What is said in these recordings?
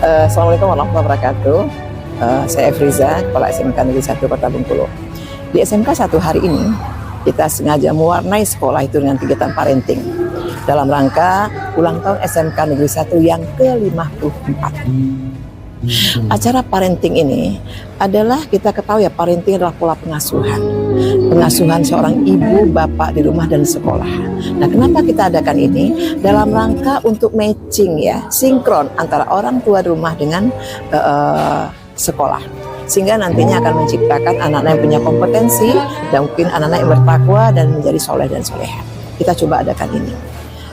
Assalamualaikum warahmatullahi wabarakatuh. Saya Efriza, Kepala SMK Negeri 1 Kota Bengkulu. Di SMK 1 hari ini, kita sengaja mewarnai sekolah itu dengan kegiatan parenting dalam rangka ulang tahun SMK Negeri 1 yang ke-54. Acara parenting ini adalah, kita ketahui ya, parenting adalah pola pengasuhan seorang ibu, bapak di rumah dan sekolah. Nah, kenapa kita adakan ini? Dalam rangka untuk matching ya, sinkron antara orang tua di rumah dengan sekolah, sehingga nantinya akan menciptakan anak-anak yang punya kompetensi dan mungkin anak-anak yang bertakwa dan menjadi soleh dan soleha. Kita coba adakan ini.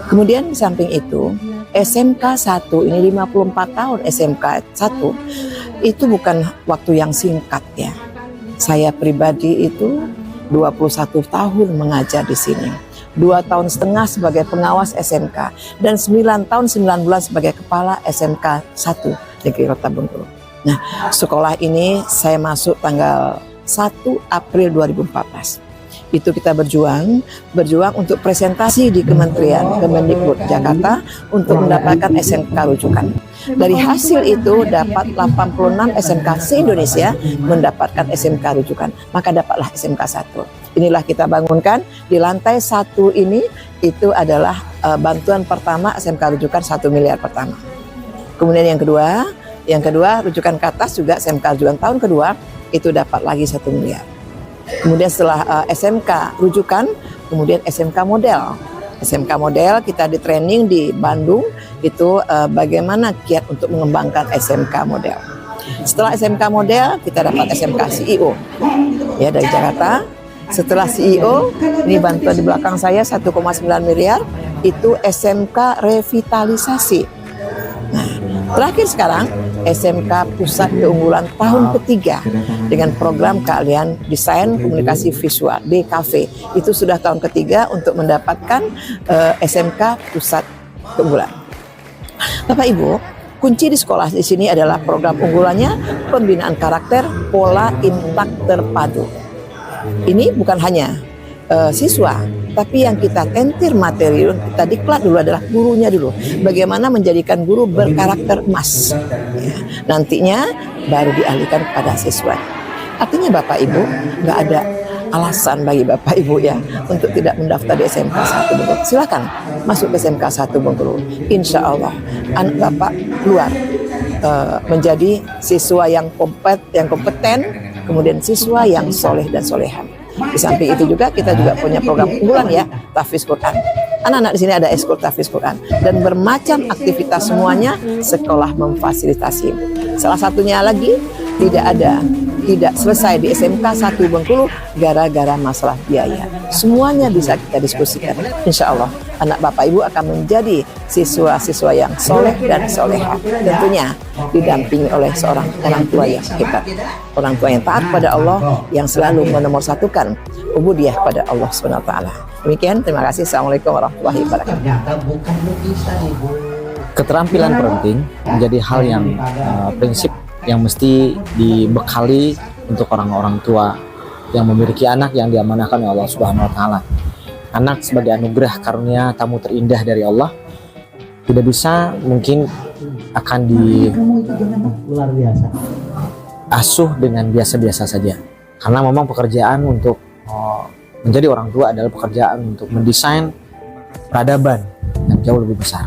Kemudian di samping itu, SMK 1 ini 54 tahun SMK 1 itu bukan waktu yang singkat ya. Saya pribadi itu 21 tahun mengajar di sini. 2 tahun setengah sebagai pengawas SMK dan 9 tahun 9 bulan sebagai kepala SMK 1 Negeri Kota Bengkulu. Nah, sekolah ini saya masuk tanggal 1 April 2014. Itu kita berjuang untuk presentasi di Kementerian Kemendikbud Jakarta untuk mendapatkan SMK rujukan. Dari hasil itu dapat 86 SMK se-Indonesia mendapatkan SMK rujukan, maka dapatlah SMK 1. Inilah kita bangunkan di lantai 1 ini, itu adalah bantuan pertama SMK rujukan 1 miliar pertama. Kemudian yang kedua rujukan ke atas juga SMK rujukan tahun kedua itu dapat lagi 1 miliar. Kemudian setelah SMK rujukan, kemudian SMK model. SMK model kita di training di Bandung, itu bagaimana kiat untuk mengembangkan SMK model. Setelah SMK model, kita dapat SMK CEO ya dari Jakarta. Setelah CEO, ini bantuan di belakang saya 1,9 miliar, itu SMK revitalisasi. Nah, terakhir sekarang SMK Pusat Keunggulan tahun ketiga dengan program keahlian desain komunikasi visual DKV, itu sudah tahun ketiga untuk mendapatkan SMK Pusat Keunggulan. Bapak Ibu, kunci di sekolah di sini adalah program unggulannya pembinaan karakter pola intak terpadu. Ini bukan hanya siswa, tapi yang kita tentir materi, kita diklat dulu adalah gurunya dulu. Bagaimana menjadikan guru berkarakter emas. Ya, nantinya baru dialihkan kepada siswa. Artinya Bapak Ibu, nggak ada alasan bagi Bapak Ibu ya untuk tidak mendaftar di SMK 1 Bengkulu. Silakan masuk ke SMK 1 Bengkulu. Insya Allah anak Bapak keluar menjadi siswa yang kompeten, kemudian siswa yang soleh dan soleha. Di samping itu juga kita juga punya program unggulan ya, tahfiz Quran. Anak-anak di sini ada ekskul tahfiz Quran dan bermacam aktivitas semuanya sekolah memfasilitasi. Salah satunya lagi tidak selesai di SMK 1 Bengkulu gara-gara masalah biaya. Semuanya bisa kita diskusikan. Insya Allah anak Bapak Ibu akan menjadi siswa-siswa yang soleh dan soleha. Tentunya didampingi oleh seorang orang tua yang hebat. Orang tua yang taat pada Allah, yang selalu menomorsatukan ubudiyah pada Allah SWT. Demikian, terima kasih. Assalamualaikum warahmatullahi wabarakatuh. Keterampilan parenting menjadi hal yang prinsip yang mesti dibekali untuk orang-orang tua yang memiliki anak yang diamanahkan oleh Allah Subhanahu wa taala. Anak sebagai anugerah karunia tamu terindah dari Allah, tidak bisa mungkin akan diasuh dengan biasa-biasa saja. Karena memang pekerjaan untuk menjadi orang tua adalah pekerjaan untuk mendesain peradaban yang jauh lebih besar.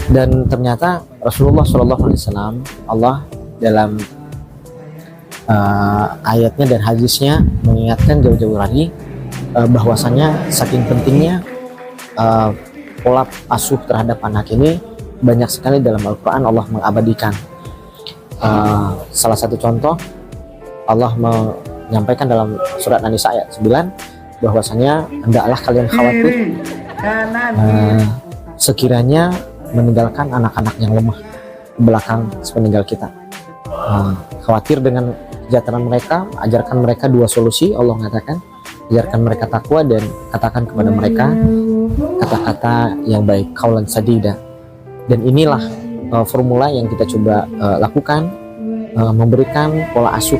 Dan ternyata Rasulullah SAW, Allah dalam ayatnya dan hadisnya mengingatkan jauh-jauh lagi bahwasanya saking pentingnya pola asuh terhadap anak ini. Banyak sekali dalam Al-Quran Allah mengabadikan. Salah satu contoh, Allah menyampaikan dalam surat An-Nisa ayat 9 bahwasanya hendaklah kalian khawatir sekiranya meninggalkan anak-anak yang lemah belakang sepeninggal kita. Khawatir dengan kesejahteraan mereka, ajarkan mereka 2 solusi. Allah mengatakan, ajarkan mereka takwa dan katakan kepada mereka kata-kata yang baik, qaulan sadida. Dan inilah formula yang kita coba lakukan, memberikan pola asuh,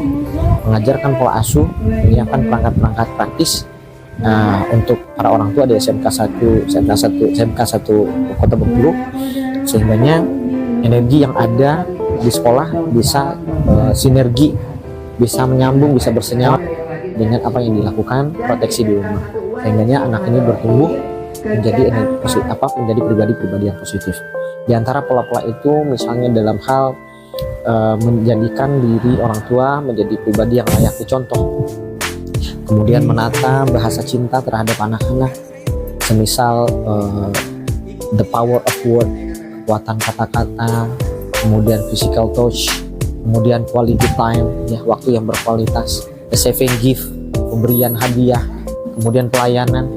mengajarkan pola asuh, menyiapkan perangkat-perangkat praktis untuk para orang tua di SMK 1 Kota Bengkulu, sehingganya energi yang ada di sekolah bisa sinergi, bisa menyambung, bisa bersenyawa dengan apa yang dilakukan proteksi di rumah, sehingga anak ini bertumbuh menjadi menjadi pribadi-pribadi yang positif. Di antara pola-pola itu misalnya dalam hal menjadikan diri orang tua menjadi pribadi yang layak dicontoh, kemudian menata bahasa cinta terhadap anak-anak, semisal the power of word, kekuatan kata-kata, kemudian physical touch, kemudian quality time, ya, waktu yang berkualitas, the saving gift, pemberian hadiah, kemudian pelayanan.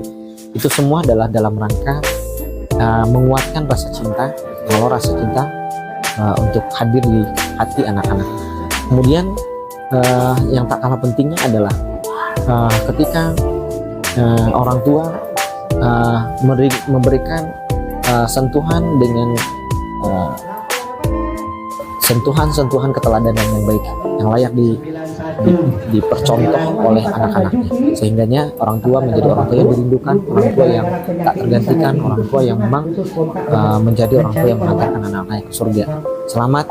Itu semua adalah dalam rangka menguatkan rasa cinta, kalau rasa cinta untuk hadir di hati anak-anak. Kemudian yang tak kalah pentingnya adalah ketika orang tua memberikan sentuhan dengan sentuhan keteladanan yang baik, yang layak dipercontoh oleh anak-anaknya, sehingganya orang tua menjadi orang tua yang dirindukan, orang tua yang tak tergantikan, orang tua yang memang menjadi orang tua yang mengantarkan anak-anaknya ke surga. Selamat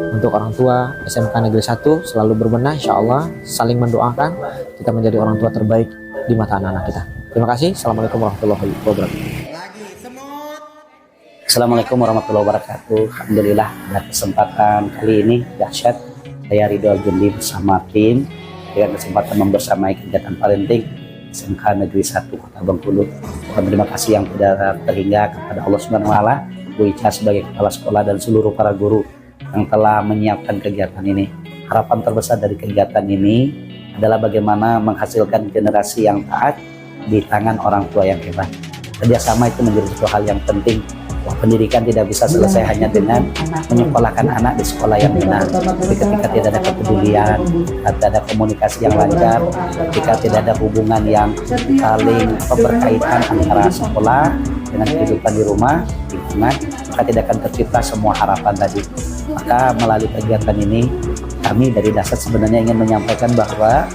untuk orang tua SMK Negeri 1, selalu berbenah, insya Allah, saling mendoakan, kita menjadi orang tua terbaik di mata anak-anak kita. Terima kasih. Assalamualaikum warahmatullahi wabarakatuh. Assalamualaikum warahmatullahi wabarakatuh. Alhamdulillah, pada kesempatan kali ini dahsyat, saya Ridho Aljundi bersama tim dengan kesempatan membersamai kegiatan parenting SMK Negeri 1 Kota Bengkulu. Terima kasih yang tidak terhingga kepada Allah Subhanahu wa Ta'ala, Bu Ica sebagai kepala sekolah dan seluruh para guru yang telah menyiapkan kegiatan ini. Harapan terbesar dari kegiatan ini adalah bagaimana menghasilkan generasi yang taat di tangan orang tua yang hebat. Kerjasama itu menjadi suatu hal yang penting. Pendidikan tidak bisa selesai hanya dengan menyekolahkan anak di sekolah yang benar. Tapi ketika tidak ada kepedulian, tidak ada komunikasi yang lancar, ketika tidak ada hubungan yang saling berkaitan antara sekolah dengan kehidupan di rumah, lingkungan, maka tidak akan tercipta semua harapan tadi. Maka melalui kegiatan ini, kami dari Dasar sebenarnya ingin menyampaikan bahwa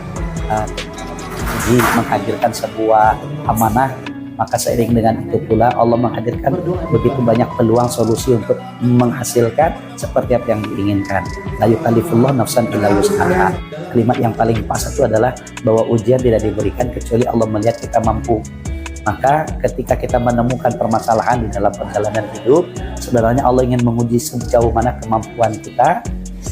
menghadirkan sebuah amanah, maka seiring dengan itu pula Allah menghadirkan begitu banyak peluang solusi untuk menghasilkan seperti apa yang diinginkan. La yukallifullahu nafsan illa wus'aha. Kalimat yang paling pas itu adalah bahwa ujian tidak diberikan kecuali Allah melihat kita mampu. Maka ketika kita menemukan permasalahan di dalam perjalanan hidup, sebenarnya Allah ingin menguji sejauh mana kemampuan kita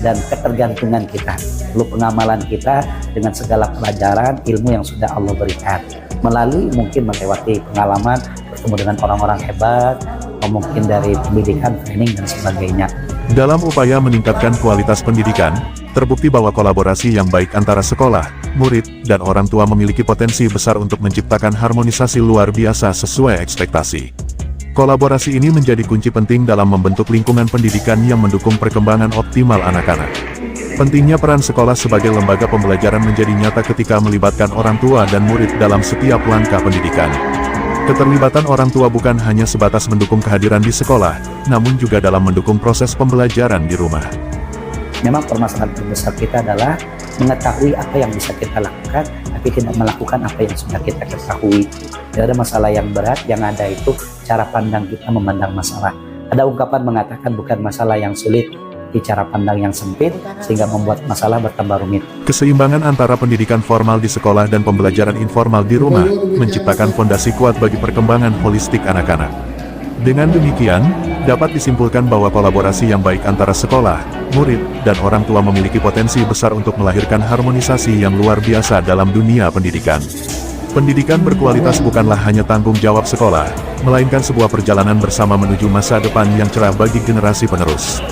dan ketergantungan kita, lalu pengamalan kita dengan segala pelajaran ilmu yang sudah Allah berikan. Melalui mungkin melewati pengalaman, bertemu dengan orang-orang hebat, mungkin dari pendidikan, training, dan sebagainya. Dalam upaya meningkatkan kualitas pendidikan, terbukti bahwa kolaborasi yang baik antara sekolah, murid, dan orang tua memiliki potensi besar untuk menciptakan harmonisasi luar biasa sesuai ekspektasi. Kolaborasi ini menjadi kunci penting dalam membentuk lingkungan pendidikan yang mendukung perkembangan optimal anak-anak. Pentingnya peran sekolah sebagai lembaga pembelajaran menjadi nyata ketika melibatkan orang tua dan murid dalam setiap langkah pendidikan. Keterlibatan orang tua bukan hanya sebatas mendukung kehadiran di sekolah, namun juga dalam mendukung proses pembelajaran di rumah. Memang permasalahan terbesar kita adalah mengetahui apa yang bisa kita lakukan, tapi tidak melakukan apa yang sudah kita ketahui. Tidak ada masalah yang berat, yang ada itu cara pandang kita memandang masalah. Ada ungkapan mengatakan bukan masalah yang sulit, di cara pandang yang sempit, sehingga membuat masalah bertambah rumit. Keseimbangan antara pendidikan formal di sekolah dan pembelajaran informal di rumah, menciptakan fondasi kuat bagi perkembangan holistik anak-anak. Dengan demikian, dapat disimpulkan bahwa kolaborasi yang baik antara sekolah, murid, dan orang tua memiliki potensi besar untuk melahirkan harmonisasi yang luar biasa dalam dunia pendidikan. Pendidikan berkualitas bukanlah hanya tanggung jawab sekolah, melainkan sebuah perjalanan bersama menuju masa depan yang cerah bagi generasi penerus.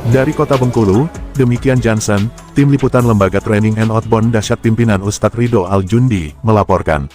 Dari Kota Bengkulu, demikian Johnson, tim liputan Lembaga Training and Outbound Dahsyat pimpinan Ustadz Ridho Aljundi, melaporkan.